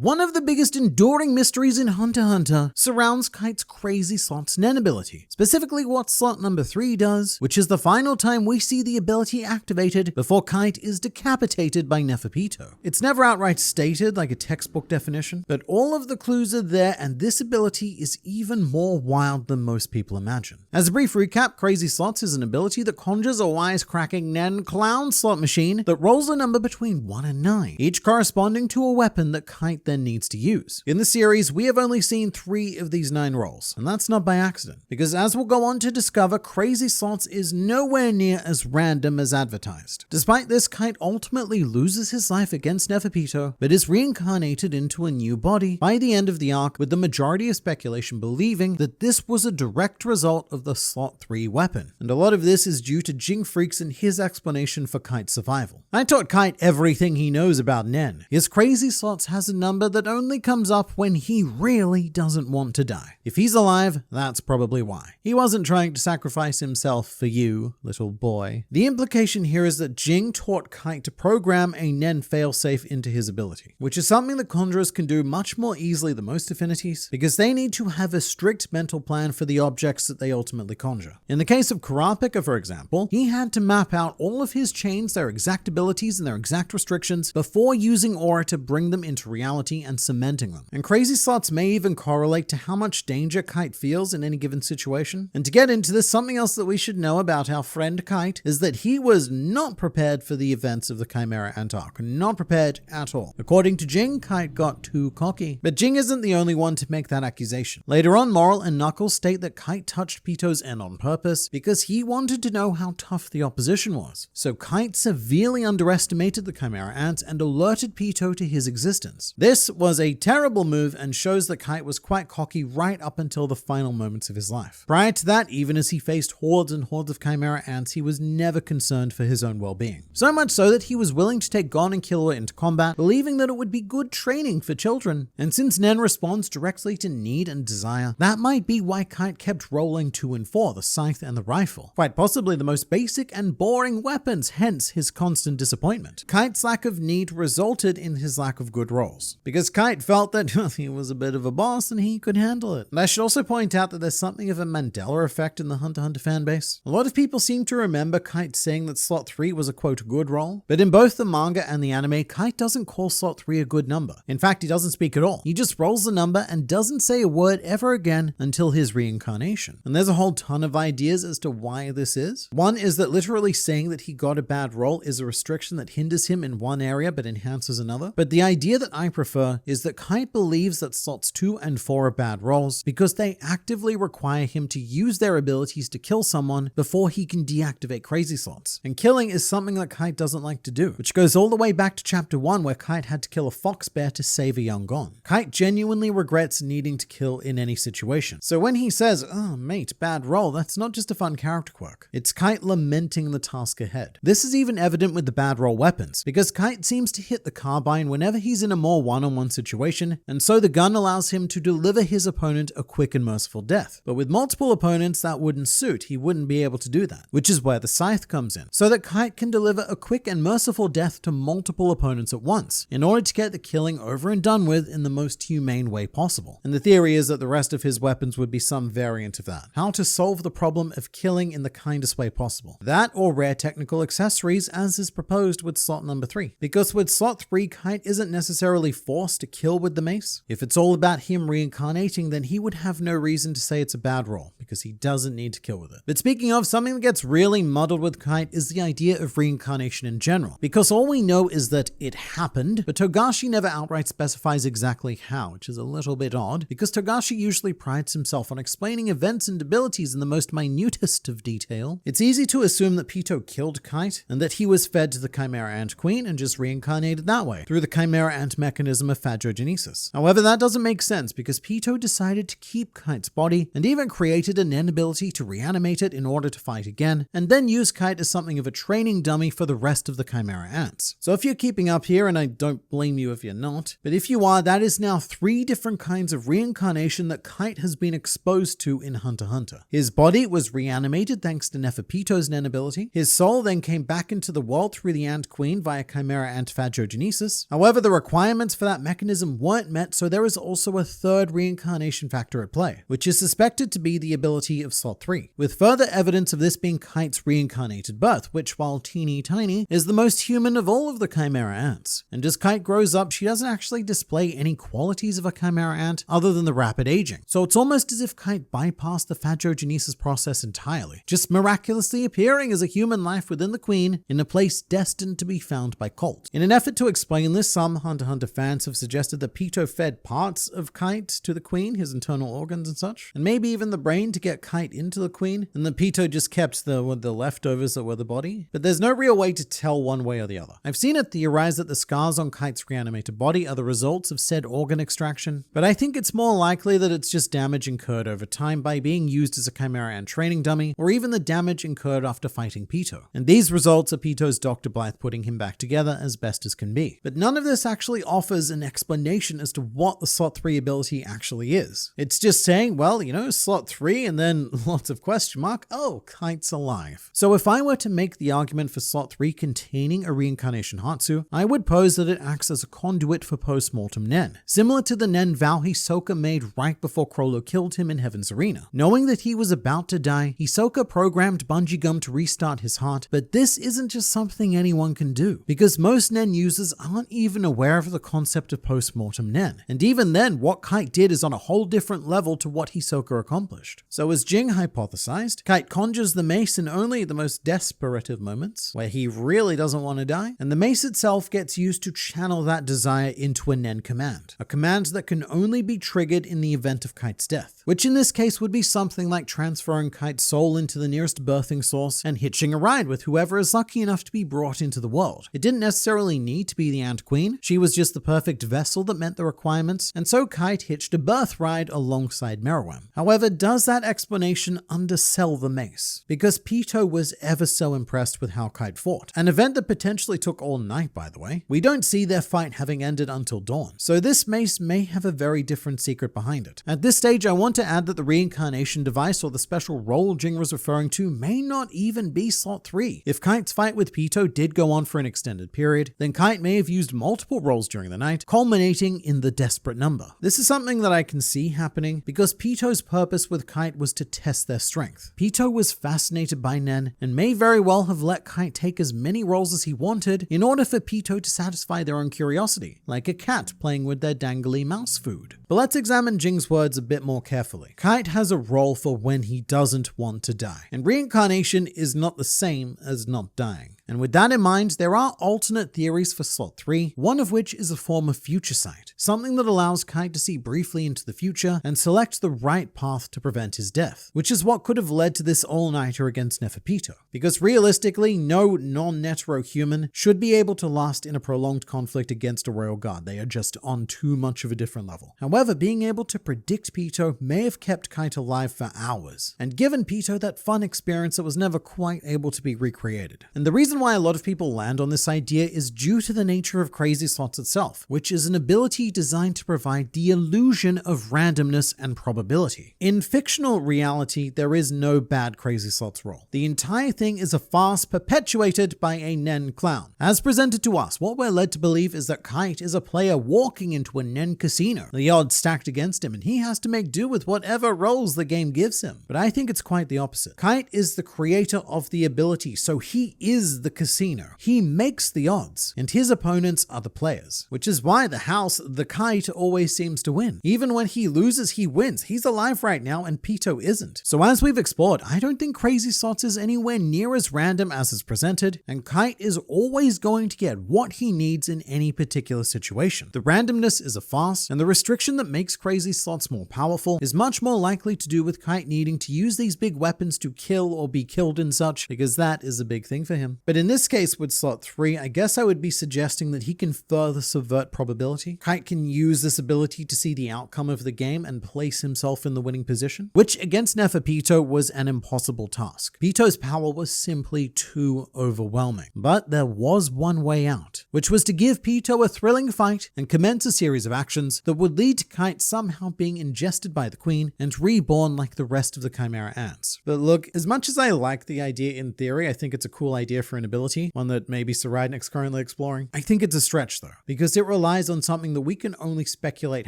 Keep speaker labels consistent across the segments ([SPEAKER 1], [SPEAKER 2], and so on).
[SPEAKER 1] One of the biggest enduring mysteries in Hunter x Hunter surrounds Kite's crazy slot's Nen ability, specifically what slot number 3 does, which is the final time we see the ability activated before Kite is decapitated by Neferpitou. It's never outright stated like a textbook definition, but all of the clues are there, and this ability is even more wild than most people imagine. As a brief recap, Crazy Slots is an ability that conjures a wisecracking Nen clown slot machine that rolls a number between 1 and 9, each corresponding to a weapon that Kite then needs to use. In the series, we have only seen 3 of these 9 rolls, and that's not by accident, because as we'll go on to discover, Crazy Slots is nowhere near as random as advertised. Despite this, Kite ultimately loses his life against Neferpitou, but is reincarnated into a new body by the end of the arc, with the majority of speculation believing that this was a direct result of the slot 3 weapon. And a lot of this is due to Jing Freaks and his explanation for Kite's survival. I taught Kite everything he knows about Nen. His Crazy Slots has a number that only comes up when he really doesn't want to die. If he's alive, that's probably why. He wasn't trying to sacrifice himself for you, little boy. The implication here is that Jing taught Kite to program a Nen failsafe into his ability, which is something that conjurers can do much more easily than most affinities, because they need to have a strict mental plan for the objects that they ultimately conjure. In the case of Kurapika, for example, he had to map out all of his chains, their exact abilities and their exact restrictions before using aura to bring them into reality and cementing them. And Crazy Slots may even correlate to how much danger Kite feels in any given situation. And to get into this, something else that we should know about our friend Kite is that he was not prepared for the events of the Chimera Ant arc. Not prepared at all. According to Jing, Kite got too cocky. But Jing isn't the only one to make that accusation. Later on, Moral and Knuckles state that Kite touched Pitou's end on purpose because he wanted to know how tough the opposition was. So Kite severely underestimated the Chimera Ant and alerted Pitou to his existence. This was a terrible move and shows that Kite was quite cocky right up until the final moments of his life. Prior to that, even as he faced hordes and hordes of Chimera Ants, he was never concerned for his own well-being. So much so that he was willing to take Gon and Killua into combat, believing that it would be good training for children. And since Nen responds directly to need and desire, that might be why Kite kept rolling 2 and 4, the scythe and the rifle. Quite possibly the most basic and boring weapons, hence his constant disappointment. Kite's lack of need resulted in his lack of good rolls, because Kite felt that he was a bit of a boss and he could handle it. And I should also point out that there's something of a Mandela effect in the Hunter x Hunter fanbase. A lot of people seem to remember Kite saying that slot 3 was a quote good roll, but in both the manga and the anime, Kite doesn't call slot 3 a good number. In fact, he doesn't speak at all. He just rolls the number and doesn't say a word ever again until his reincarnation. And there's a whole ton of ideas as to why this is. One is that literally saying that he got a bad roll is a restriction that hinders him in one area but enhances another. But the idea that I prefer is that Kite believes that slots 2 and 4 are bad rolls because they actively require him to use their abilities to kill someone before he can deactivate Crazy Slots. And killing is something that Kite doesn't like to do, which goes all the way back to chapter 1 where Kite had to kill a fox bear to save a young Gon. Kite genuinely regrets needing to kill in any situation. So when he says, "Oh mate, bad roll," that's not just a fun character quirk. It's Kite lamenting the task ahead. This is even evident with the bad roll weapons, because Kite seems to hit the carbine whenever he's in a more one-on-one situation, and so the gun allows him to deliver his opponent a quick and merciful death. But with multiple opponents, that wouldn't suit. He wouldn't be able to do that, which is where the scythe comes in, so that Kite can deliver a quick and merciful death to multiple opponents at once, in order to get the killing over and done with in the most humane way possible. And the theory is that the rest of his weapons would be some variant of that. How to solve the problem of killing in the kindest way possible. That or rare technical accessories, as is proposed with slot number 3. Because with slot 3, Kite isn't necessarily forced to kill with the mace. If it's all about him reincarnating, then he would have no reason to say it's a bad roll, because he doesn't need to kill with it. But speaking of, something that gets really muddled with Kite is the idea of reincarnation in general, because all we know is that it happened, but Togashi never outright specifies exactly how, which is a little bit odd, because Togashi usually prides himself on explaining events and abilities in the most minutest of detail. It's easy to assume that Pitou killed Kite, and that he was fed to the Chimera Ant Queen and just reincarnated that way, through the Chimera Ant mechanism of phagogenesis. However, that doesn't make sense, because Pitou decided to keep Kite's body, and even created an ability to reanimate it in order to fight again, and then use Kite as something of a training dummy for the rest of the Chimera Ants. So if you're keeping up here, and I don't blame you if you're not, but if you are, that is now 3 different kinds of reincarnation that Kite has been exposed to in Hunter x Hunter. His body was reanimated thanks to Neferpitou's Nen ability. His soul then came back into the world through the Ant Queen via Chimera Ant phagogenesis. However, the requirements for that mechanism weren't met, so there is also a third reincarnation factor at play, which is suspected to be the ability of Slot 3, with further evidence of this being Kite's reincarnated birth, which, while teeny tiny, is the most human of all of the Chimera ants. And as Kite grows up, she doesn't actually display any qualities of a Chimera ant other than the rapid aging. So it's almost as if Kite bypassed the phagogenesis process entirely, just miraculously appearing as a human life within the queen in a place destined to be found by Colt. In an effort to explain this, some Hunter x Hunter fans have suggested that Pitou fed parts of Kite to the queen, his internal organs and such, and maybe even the brain to get Kite into the queen, and that Pitou just kept the leftovers that were the body. But there's no real way to tell one way or the other. I've seen it theorized that the scars on Kite's reanimated body are the results of said organ extraction, but I think it's more likely that it's just damage incurred over time by being used as a Chimera ant training dummy, or even the damage incurred after fighting Pitou. And these results are Pitou's Dr. Blythe putting him back together as best as can be. But none of this actually offers an explanation as to what the Slot 3 ability actually is. It's just saying, well, Slot 3 and then lots of question mark, oh, Kite's alive. So if I were to make the argument for Slot 3 containing a reincarnation Hatsu, I would pose that it acts as a conduit for post-mortem Nen, similar to the Nen vow Hisoka made right before Chrollo killed him in Heaven's Arena. Knowing that he was about to die, Hisoka programmed Bungee Gum to restart his heart, but this isn't just something anyone can do, because most Nen users aren't even aware of the concept of post-mortem Nen, and even then, what Kite did is on a whole different level to what Hisoka accomplished. So as Jing hypothesized, Kite conjures the mace in only the most desperate of moments, where he really doesn't want to die, and the mace itself gets used to channel that desire into a Nen command, a command that can only be triggered in the event of Kite's death, which in this case would be something like transferring Kite's soul into the nearest birthing source and hitching a ride with whoever is lucky enough to be brought into the world. It didn't necessarily need to be the Ant Queen, she was just the perfect vessel that met the requirements, and so Kite hitched a birth ride alongside Meruem. However, does that explanation undersell the mace? Because Pitou was ever so impressed with how Kite fought, an event that potentially took all night, by the way. We don't see their fight having ended until dawn, so this mace may have a very different secret behind it. At this stage, I want to add that the reincarnation device or the special role Jing was referring to may not even be Slot 3. If Kite's fight with Pitou did go on for an extended period, then Kite may have used multiple roles during the night, culminating in the desperate number. This is something that I can see happening because Pitou's purpose with Kite was to test their strength. Pitou was fascinated by Nen and may very well have let Kite take as many roles as he wanted in order for Pitou to satisfy their own curiosity, like a cat playing with their dangly mouse food. But let's examine Jing's words a bit more carefully. Kite has a role for when he doesn't want to die, and reincarnation is not the same as not dying. And with that in mind, there are alternate theories for Slot 3, one of which is a form of future sight, something that allows Kite to see briefly into the future and select the right path to prevent his death, which is what could have led to this all-nighter against Neferpitou. Because realistically, no non-Netero human should be able to last in a prolonged conflict against a royal guard. They are just on too much of a different level. However, being able to predict Pitou may have kept Kite alive for hours, and given Pitou that fun experience that was never quite able to be recreated. And the reason why a lot of people land on this idea is due to the nature of Crazy Slots itself, which is an ability designed to provide the illusion of randomness and probability. In fictional reality, there is no bad Crazy Slots role. The entire thing is a farce perpetuated by a Nen clown. As presented to us, what we're led to believe is that Kite is a player walking into a Nen casino, the odds stacked against him, and he has to make do with whatever roles the game gives him. But I think it's quite the opposite. Kite is the creator of the ability, so he is the casino. He makes the odds, and his opponents are the players, which is why the house, the Kite, always seems to win. Even when he loses, he wins. He's alive right now, and Pitou isn't. So as we've explored, I don't think Crazy Slots is anywhere near as random as is presented, and Kite is always going to get what he needs in any particular situation. The randomness is a farce, and the restriction that makes Crazy Slots more powerful is much more likely to do with Kite needing to use these big weapons to kill or be killed and such, because that is a big thing for him. But in this case with Slot 3, I guess I would be suggesting that he can further subvert probability. Kite can use this ability to see the outcome of the game and place himself in the winning position, which against Neferpitou was an impossible task. Pitou's power was simply too overwhelming. But there was one way out, which was to give Pitou a thrilling fight and commence a series of actions that would lead to Kite somehow being ingested by the Queen and reborn like the rest of the Chimera ants. But look, as much as I like the idea in theory, I think it's a cool idea for different ability, one that maybe Cyridnic's currently exploring. I think it's a stretch though, because it relies on something that we can only speculate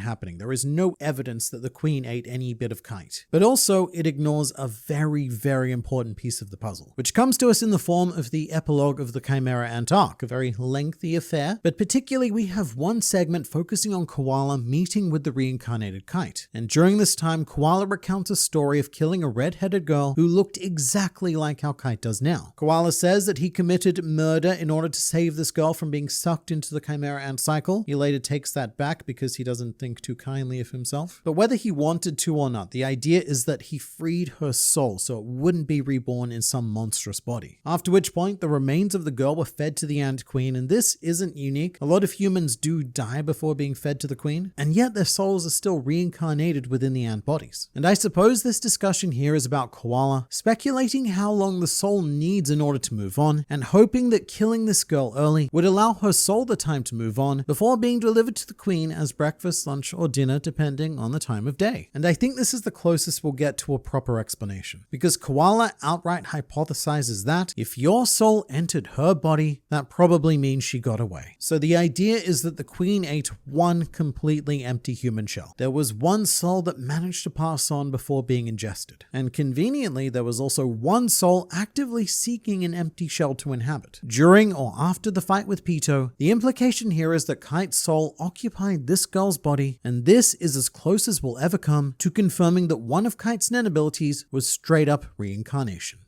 [SPEAKER 1] happening. There is no evidence that the Queen ate any bit of Kite. But also, it ignores a very, very important piece of the puzzle, which comes to us in the form of the epilogue of the Chimera Ant arc, a very lengthy affair, but particularly we have one segment focusing on Koala meeting with the reincarnated Kite. And during this time, Koala recounts a story of killing a red-headed girl who looked exactly like how Kite does now. Koala says that he committed murder in order to save this girl from being sucked into the Chimera Ant cycle. He later takes that back because he doesn't think too kindly of himself. But whether he wanted to or not, the idea is that he freed her soul so it wouldn't be reborn in some monstrous body. After which point, the remains of the girl were fed to the Ant Queen, and this isn't unique. A lot of humans do die before being fed to the Queen, and yet their souls are still reincarnated within the ant bodies. And I suppose this discussion here is about Koala speculating how long the soul needs in order to move on, and hoping that killing this girl early would allow her soul the time to move on before being delivered to the Queen as breakfast, lunch, or dinner, depending on the time of day. And I think this is the closest we'll get to a proper explanation, because Koala outright hypothesizes that if your soul entered her body, that probably means she got away. So the idea is that the Queen ate one completely empty human shell. There was one soul that managed to pass on before being ingested. And conveniently, there was also one soul actively seeking an empty shell to inhabit. During or after the fight with Pito, the implication here is that Kite's soul occupied this girl's body, and this is as close as we'll ever come to confirming that one of Kite's Nen abilities was straight up reincarnation.